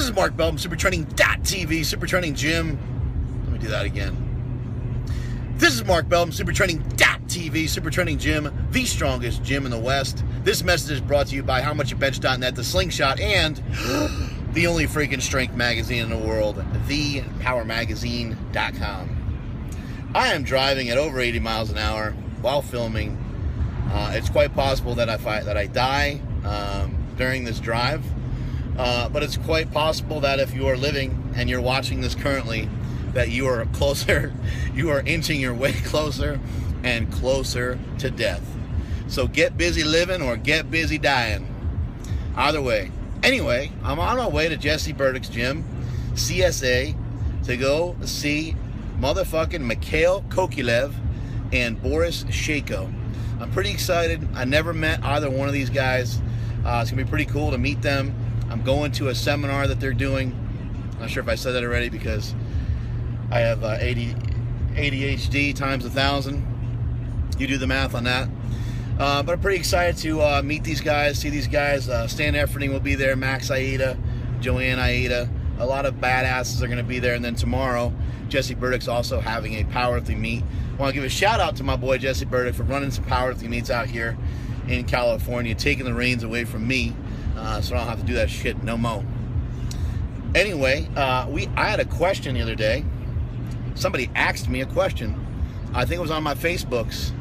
is Mark Bell from SuperTraining.tv, Super Training Gym. Let me do that again. This is Mark Bell from SuperTraining.tv, Super Training Gym, the strongest gym in the West. This message is brought to you by HowMuchYouBench.net, The Slingshot, and the only freaking strength magazine in the world, ThePowerMagazine.com. I am driving at over 80 miles an hour while filming. It's quite possible that I die during this drive, but it's quite possible that if you are living and you're watching this currently, that you are closer, you are inching your way closer and closer to death. So get busy living or get busy dying. Either way. Anyway, I'm on my way to Jesse Burdick's gym, CSA, to go see motherfucking Mikhail Kokylev and Boris Shako. I'm pretty excited. I never met either one of these guys. It's going to be pretty cool to meet them. I'm going to a seminar that they're doing. I'm not sure if I said that already because I have ADHD times 1,000. You do the math on that. But I'm pretty excited to meet these guys, see these guys. Stan Efferding will be there, Max Aida, Joanne Aida. A lot of badasses are going to be there. And then tomorrow, Jesse Burdick's also having a powerlifting meet. I want to give a shout out to my boy Jesse Burdick for running some powerlifting meets out here in California, taking the reins away from me, so I don't have to do that shit no more. Anyway, I had a question the other day. Somebody asked me a question. I think it was on my Facebooks.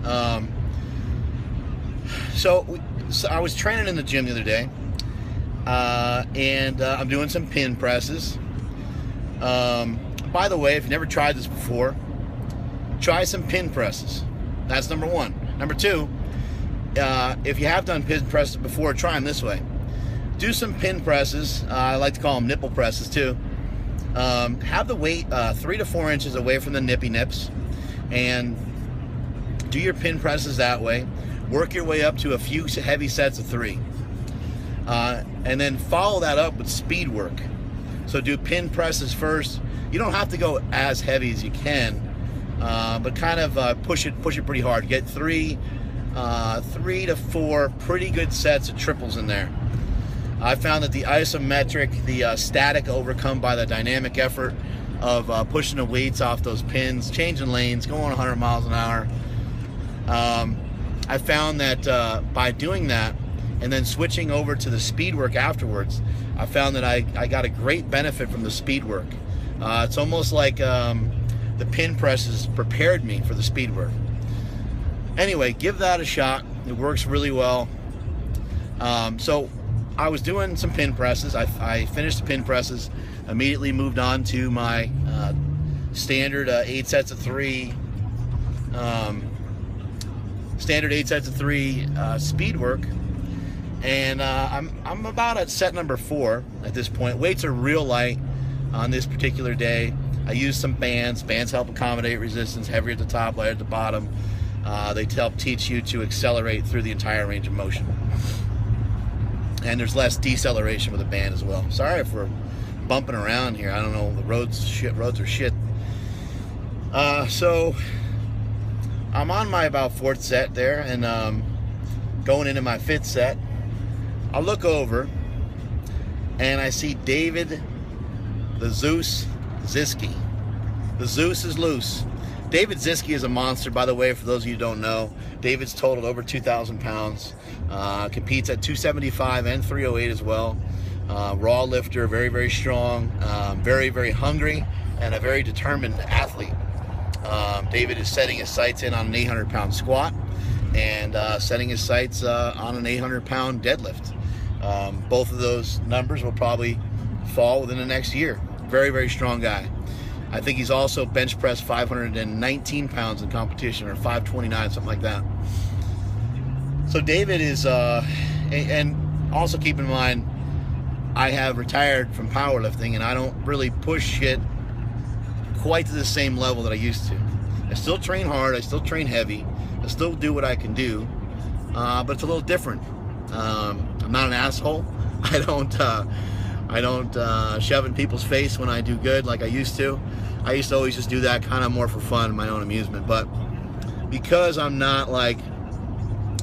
So I was training in the gym the other day, and I'm doing some pin presses. By the way, if you've never tried this before, try some pin presses. That's number one. Number two, if you have done pin presses before, try them this way. Do some pin presses. I like to call them nipple presses too. Have the weight 3 to 4 inches away from the nippy nips, and do your pin presses that way. Work your way up to a few heavy sets of 3, and then follow that up with speed work. So do pin presses first. You don't have to go as heavy as you can, but kind of push it pretty hard. Get 3 to 4 pretty good sets of triples in there. I found that the isometric, the static overcome by the dynamic effort of pushing the weights off those pins, changing lanes, going 100 miles an hour. I found that by doing that and then switching over to the speed work afterwards, I found that I got a great benefit from the speed work. It's almost like the pin presses prepared me for the speed work. Anyway, give that a shot. It works really well. So I was doing some pin presses. I finished the pin presses, immediately moved on to my standard 8 sets of 3 standard 8 sets of 3 speed work, and I'm about at set number 4 at this point. Weights are real light on this particular day. I use some bands. Bands help accommodate resistance, heavier at the top, lighter at the bottom. They help teach you to accelerate through the entire range of motion. And there's less deceleration with a band as well. Sorry if we're bumping around here. I don't know, the roads are shit. So I'm on my about 4th set there, and going into my 5th set. I look over and I see David the Zeus Ziski. The Zeus is loose. David Ziski is a monster, by the way, for those of you who don't know. David's totaled over 2,000 pounds. Competes at 275 and 308 as well. Raw lifter, very, very strong, very, very hungry, and a very determined athlete. David is setting his sights in on an 800-pound squat and setting his sights on an 800-pound deadlift. Both of those numbers will probably fall within the next year. Very, very strong guy. I think he's also bench pressed 519 pounds in competition, or 529, something like that. So David is, and also keep in mind, I have retired from powerlifting, and I don't really push shit quite to the same level that I used to. I still train hard, I still train heavy, I still do what I can do, but it's a little different. I'm not an asshole. I don't shove in people's face when I do good like I used to. I used to always just do that kind of more for fun, my own amusement. But because I'm not like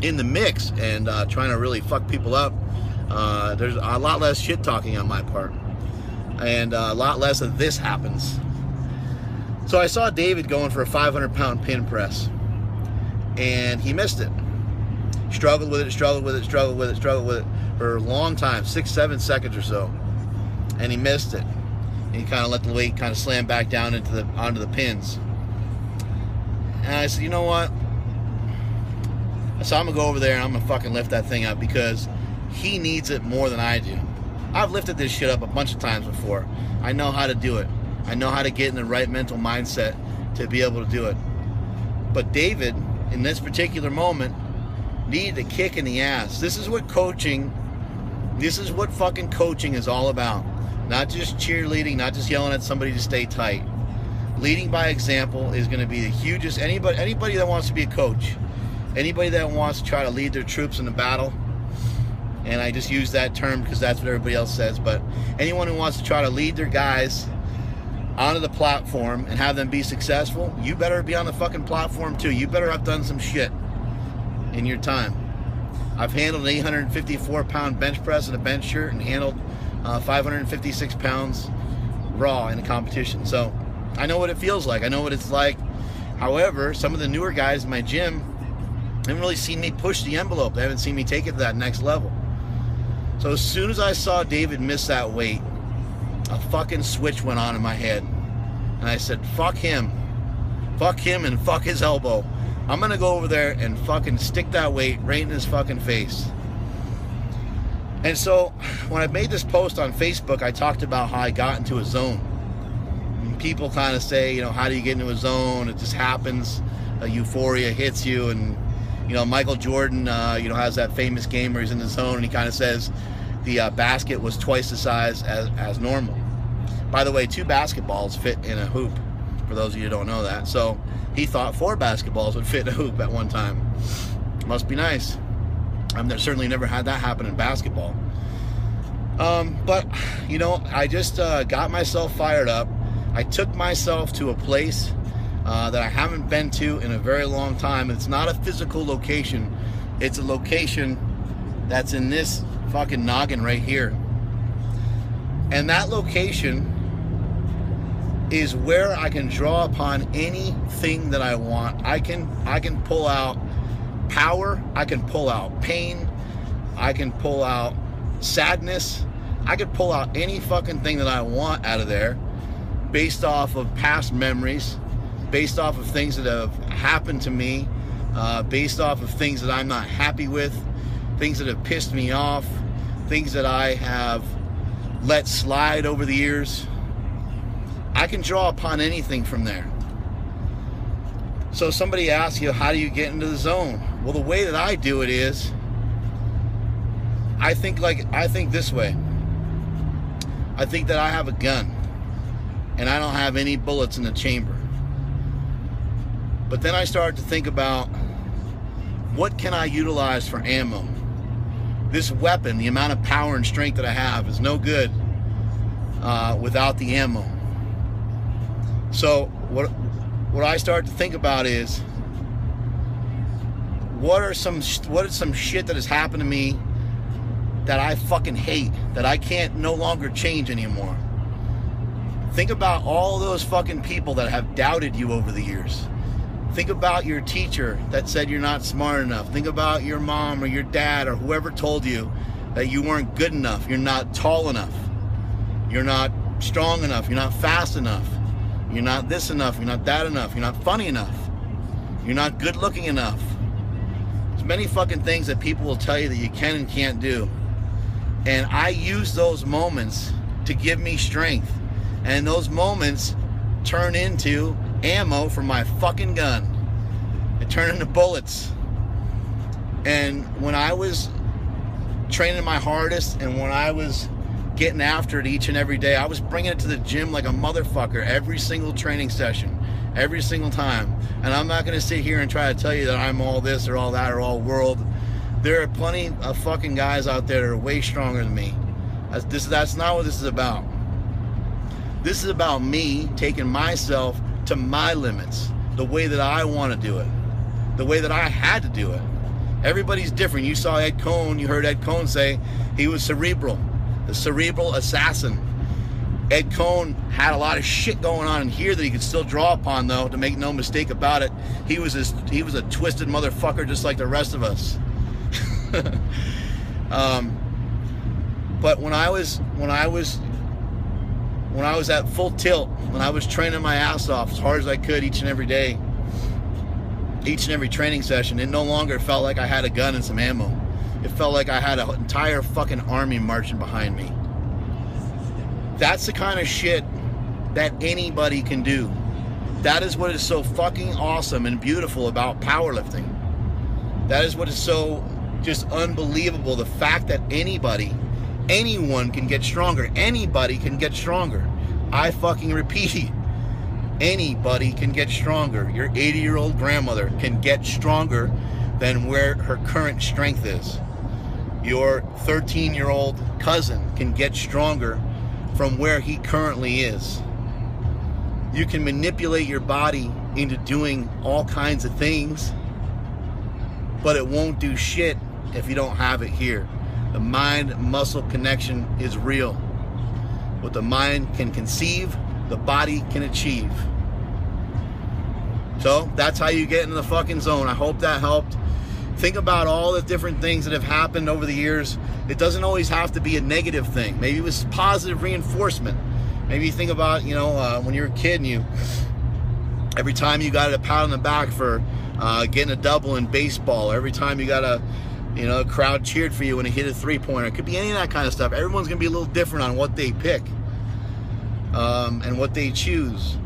in the mix and trying to really fuck people up, there's a lot less shit talking on my part. and a lot less of this happens. So I saw David going for a 500-pound pin press, and he missed it. Struggled with it for a long time, 6-7 seconds or so, and he missed it. And he kind of let the weight kind of slam back down onto the pins. And I said, you know what? So I'm gonna go over there and I'm gonna fucking lift that thing up, because he needs it more than I do. I've lifted this shit up a bunch of times before. I know how to do it. I know how to get in the right mental mindset to be able to do it. But David, in this particular moment, needed a kick in the ass. This is what fucking coaching is all about. Not just cheerleading, not just yelling at somebody to stay tight. Leading by example is going to be the hugest. Anybody that wants to be a coach, anybody that wants to try to lead their troops in the battle, and I just use that term because that's what everybody else says, but anyone who wants to try to lead their guys onto the platform and have them be successful, you better be on the fucking platform too. You better have done some shit in your time. I've handled an 854-pound bench press in a bench shirt and handled 556 pounds raw in a competition. So I know what it feels like. I know what it's like. However, some of the newer guys in my gym haven't really seen me push the envelope. They haven't seen me take it to that next level. So as soon as I saw David miss that weight, a fucking switch went on in my head. And I said, fuck him. Fuck him and fuck his elbow. I'm going to go over there and fucking stick that weight right in his fucking face. And so when I made this post on Facebook, I talked about how I got into a zone. And people kind of say, you know, how do you get into a zone? It just happens. Euphoria hits you. And, you know, Michael Jordan, you know, has that famous game where he's in the zone and he kind of says the basket was twice the size as normal. By the way, 2 basketballs fit in a hoop, for those of you who don't know that. So he thought 4 basketballs would fit in a hoop at one time. Must be nice. I've certainly never had that happen in basketball. But, you know, I just got myself fired up. I took myself to a place that I haven't been to in a very long time. It's not a physical location. It's a location that's in this fucking noggin right here. And that location is where I can draw upon anything that I want. I can pull out power, I can pull out pain, I can pull out sadness, I can pull out any fucking thing that I want out of there based off of past memories, based off of things that have happened to me, based off of things that I'm not happy with, things that have pissed me off, things that I have let slide over the years. I can draw upon anything from there. So somebody asks you, how do you get into the zone? Well, the way that I do it is, I think this way. I think that I have a gun and I don't have any bullets in the chamber. But then I start to think about, what can I utilize for ammo? This weapon, the amount of power and strength that I have, is no good without the ammo. So what I start to think about is, what is some shit that has happened to me that I fucking hate, that I can't no longer change anymore? Think about all those fucking people that have doubted you over the years. Think about your teacher that said you're not smart enough. Think about your mom or your dad or whoever told you that you weren't good enough, you're not tall enough, you're not strong enough, you're not fast enough, you're not this enough, you're not that enough, you're not funny enough, you're not good looking enough. There's many fucking things that people will tell you that you can and can't do. And I use those moments to give me strength. And those moments turn into ammo for my fucking gun. It turned into bullets. And when I was training my hardest and when I was getting after it each and every day, I was bringing it to the gym like a motherfucker every single training session, every single time. And I'm not going to sit here and try to tell you that I'm all this or all that or all world. There are plenty of fucking guys out there that are way stronger than me. That's not what this is about. This is about me taking myself to my limits, the way that I want to do it, the way that I had to do it. Everybody's different. You saw Ed Cohn, you heard Ed Cohn say he was cerebral, the cerebral assassin. Ed Coan had a lot of shit going on in here that he could still draw upon, though, to make no mistake about it. He was a twisted motherfucker just like the rest of us. But when I was at full tilt, when I was training my ass off as hard as I could each and every day, each and every training session, it no longer felt like I had a gun and some ammo. It felt like I had an entire fucking army marching behind me. That's the kind of shit that anybody can do. That is what is so fucking awesome and beautiful about powerlifting. That is what is so just unbelievable. The fact that anyone can get stronger. Anybody can get stronger. I fucking repeat, anybody can get stronger. Your 80-year-old grandmother can get stronger than where her current strength is. Your 13-year-old cousin can get stronger from where he currently is. You can manipulate your body into doing all kinds of things, but it won't do shit if you don't have it here. The mind-muscle connection is real. What the mind can conceive, the body can achieve. So that's how you get into the fucking zone. I hope that helped. Think about all the different things that have happened over the years. It doesn't always have to be a negative thing. Maybe it was positive reinforcement. Maybe you think about, when you're a kid and every time you got a pat on the back for getting a double in baseball, or every time you got a crowd cheered for you when you hit a three-pointer. It could be any of that kind of stuff. Everyone's going to be a little different on what they pick and what they choose.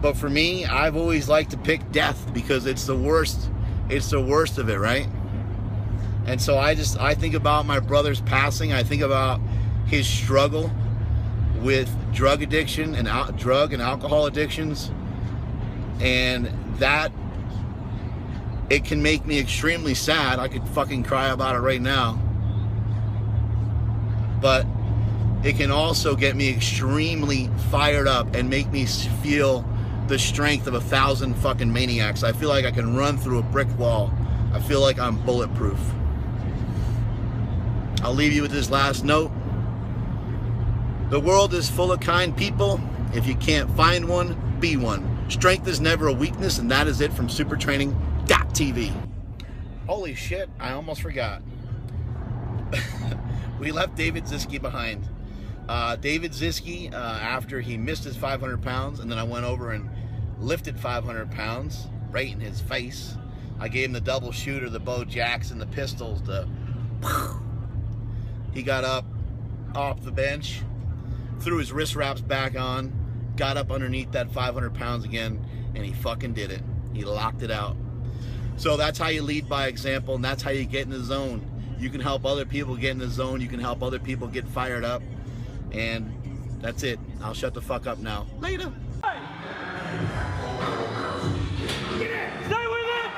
But for me, I've always liked to pick death because it's the worst. It's the worst of it, right? And so I think about my brother's passing. I think about his struggle with drug addiction and drug and alcohol addictions. And that, it can make me extremely sad. I could fucking cry about it right now. But it can also get me extremely fired up and make me feel the strength of 1,000 fucking maniacs. I feel like I can run through a brick wall. I feel like I'm bulletproof. I'll leave you with this last note. The world is full of kind people. If you can't find one, be one. Strength is never a weakness, and that is it from supertraining.tv. Holy shit, I almost forgot. We left David Ziske behind. David Ziske, after he missed his 500 pounds, and then I went over and lifted 500 pounds right in his face. I gave him the double shooter, the Bo Jackson, the pistols, he got up off the bench, threw his wrist wraps back on, got up underneath that 500 pounds again, and he fucking did it. He locked it out. So that's how you lead by example, and that's how you get in the zone. You can help other people get in the zone. You can help other people get fired up. And that's it. I'll shut the fuck up now. Later. Stay with it!